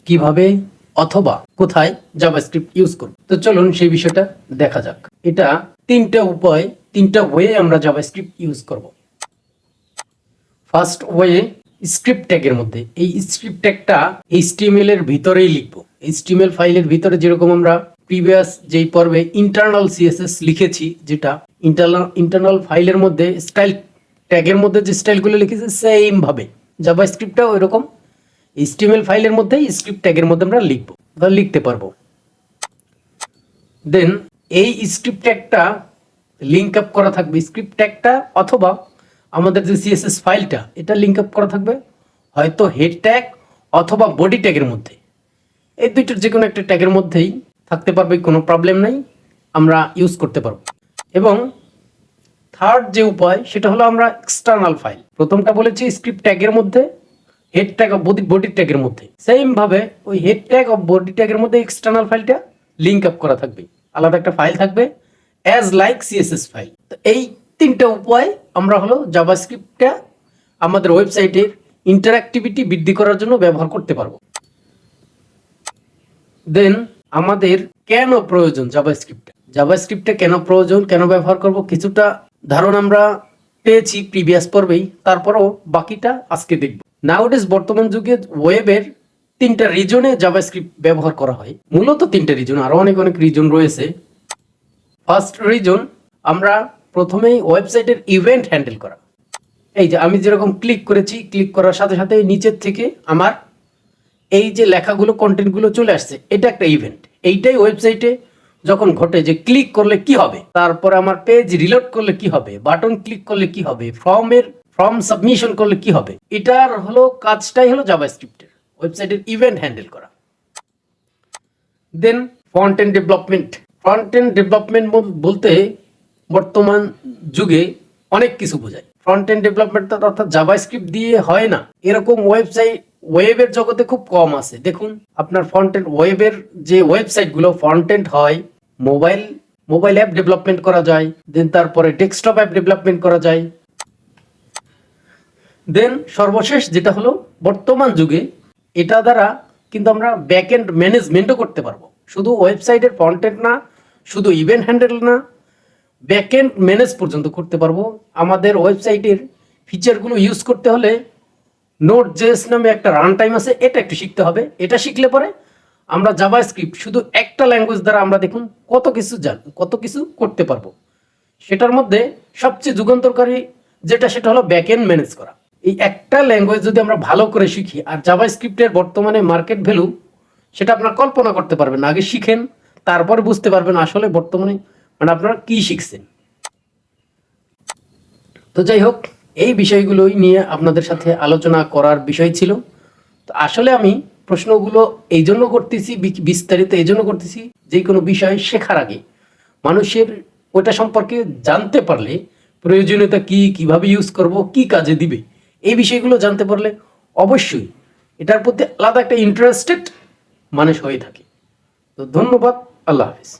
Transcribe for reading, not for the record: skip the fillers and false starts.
কিভাবে অথবা কোথায় জাভাস্ক্রিপ্ট ইউজ করব। তো চলুন সেই বিষয়টা দেখা যাক। এটা তিনটা ওয়ে আমরা জাভাস্ক্রিপ্ট ইউজ করব। ফার্স্ট ওয়ে, স্ক্রিপ্ট ট্যাগের মধ্যে। এই স্ক্রিপ্ট ট্যাগটা HTML এর ভিতরেই লিখবো। HTML ফাইলের ভিতরে যেরকম আমরা প্রিভিয়াস যেই পর্বে ইন্টারনাল CSS লিখেছি, যেটা ইন্টারনাল ফাইলের মধ্যে স্টাইল ট্যাগের মধ্যে যে স্টাইলগুলো লিখেছি, সেম ভাবে জাভাস্ক্রিপ্টটাও এরকম HTML ফাইলের মধ্যে স্ক্রিপ্ট ট্যাগের মধ্যে আমরা লিখবো বা লিখতে পারবো। দেন এই স্ক্রিপ্ট ট্যাগটা লিঙ্ক আপ করা থাকবে। স্ক্রিপ্ট ট্যাগটা অথবা আমাদের যে CSS ফাইলটা, এটা লিঙ্ক আপ করা থাকবে হয়তো হেড ট্যাগ অথবা বডি ট্যাগের মধ্যে। এই দুইটার যে কোনো একটা ট্যাগের মধ্যেই থাকতে পারবে, কোনো প্রবলেম নাই, আমরা ইউজ করতে পারবো। এবং থার্ড যে উপায়, সেটা হলো আমরা এক্সটার্নাল ফাইল। প্রথমটা বলেছি স্ক্রিপ্ট ট্যাগের মধ্যে, হেড ট্যাগ অফ বডি ট্যাগের মধ্যে। সেম ভাবে ওই হেড ট্যাগ অফ বডি ট্যাগের মধ্যে এক্সটার্নাল ফাইলটা লিঙ্ক আপ করা থাকবে, আলাদা একটা ফাইল থাকবে অ্যাজ লাইক CSS ফাইল। তো এই তিনটা উপায় আমরা হলো জাভাস্ক্রিপ্টটা আমাদের ওয়েবসাইটের ইন্টারঅ্যাক্টিভিটি বৃদ্ধি করার জন্য ব্যবহার করতে পারবো। দেন আমাদের কেন প্রয়োজন জাভাস্ক্রিপ্টটা কেন প্রয়োজন, কেন ব্যবহার করব, কিছুটা ধারণা আমরা পেয়েছি প্রিভিয়াস পর্বেই, তারপরও বাকিটা আজকে দেখব। নাউডেজ বর্তমান যুগে ওয়েবের তিনটা রিজনে জাভাস্ক্রিপ্ট ব্যবহার করা হয়। মূলত তিনটা রিজন, আরো অনেক রিজন রয়েছে। ফার্স্ট রিজন, আমরা প্রথমেই ওয়েবসাইটের ইভেন্ট হ্যান্ডেল করা। এই যে আমি যেরকম ক্লিক করেছি, ক্লিক করার সাথে সাথে নিচের থেকে আমার এই যে লেখাগুলো, কন্টেন্টগুলো চলে আসছে, এটা একটা ইভেন্ট। এইটাই ওয়েবসাইটে যখন ঘটে যে ক্লিক করলে কি হবে, তারপরে আমার পেজ রিলোড করলে কি হবে, বাটন ক্লিক করলে কি হবে, ফর্ম সাবমিশন করলে কি হবে, এটার হলো কাজটাই হলো জাভাস্ক্রিপ্টের, ওয়েবসাইটের ইভেন্ট হ্যান্ডেল করা। দেন ফ্রন্ট এন্ড ডেভেলপমেন্ট বলতে বর্তমান যুগে অনেক কিছু বোঝায়। ফ্রন্ট এন্ড ডেভেলপমেন্ট অর্থাৎ জাভাস্ক্রিপ্ট দিয়ে হয় না এরকম ওয়েবের জগতে খুব কম আছে। দেখুন আপনার ফ্রন্ট এন্ড ওয়েবের যে ওয়েবসাইটগুলো ফ্রন্ট এন্ড হয়, মোবাইল অ্যাপ ডেভেলপমেন্ট করা যায়, দেন তারপরে ডেস্কটপ অ্যাপ ডেভেলপমেন্ট করা যায়। দেন সর্বশেষ যেটা হলো বর্তমান যুগে, এটা দ্বারা কিন্তু আমরা ব্যাক এন্ড ম্যানেজমেন্টও করতে পারবো। শুধু ওয়েবসাইটের ফ্রন্ট এন্ড না, শুধু ইভেন্ট হ্যান্ডেল না, ব্যাক এন্ড ম্যানেজ পর্যন্ত করতে পারবো। আমাদের ওয়েবসাইটের ফিচারগুলো ইউজ করতে হলে Node.js নামে একটা রান টাইম আছে, এটা একটু শিখতে হবে। এটা শিখলে পরে আমরা জাভাস্ক্রিপ্ট শুধু একটা ল্যাঙ্গুয়েজ দ্বারা আমরা দেখুন কত কিছু করতে পারবো। সেটার মধ্যে সবচেয়ে যুগান্তরকারী যেটা, সেটা হলো ব্যাক এন্ড ম্যানেজ করা। এই একটা ল্যাঙ্গুয়েজ যদি আমরা ভালো করে শিখি, আর জাভাস্ক্রিপ্টের বর্তমানে মার্কেট ভ্যালু সেটা আপনারা কল্পনা করতে পারবেন না। আগে শিখেন, তারপরে বুঝতে পারবেন আসলে বর্তমানে আপনারা কি শিখছেন। তো যাই হোক, এই বিষয়গুলোই নিয়ে আপনাদের সাথে আলোচনা করার বিষয় ছিল। তো আসলে আমি প্রশ্নগুলো এই জন্য করতেছি, বিস্তারিত এই জন্য করতেছি, যে কোনো বিষয় শেখার আগে মানুষের ওটা সম্পর্কে জানতে পারলে, প্রয়োজনীয়তা কি, কিভাবে ইউজ করব, কি কাজে দিবে, এই বিষয়গুলো জানতে পারলে অবশ্যই এটার প্রতি আলাদা একটা ইন্টারেস্টেড মানুষ হয়ে থাকে। তো ধন্যবাদ, আল্লাহ হাফিজ।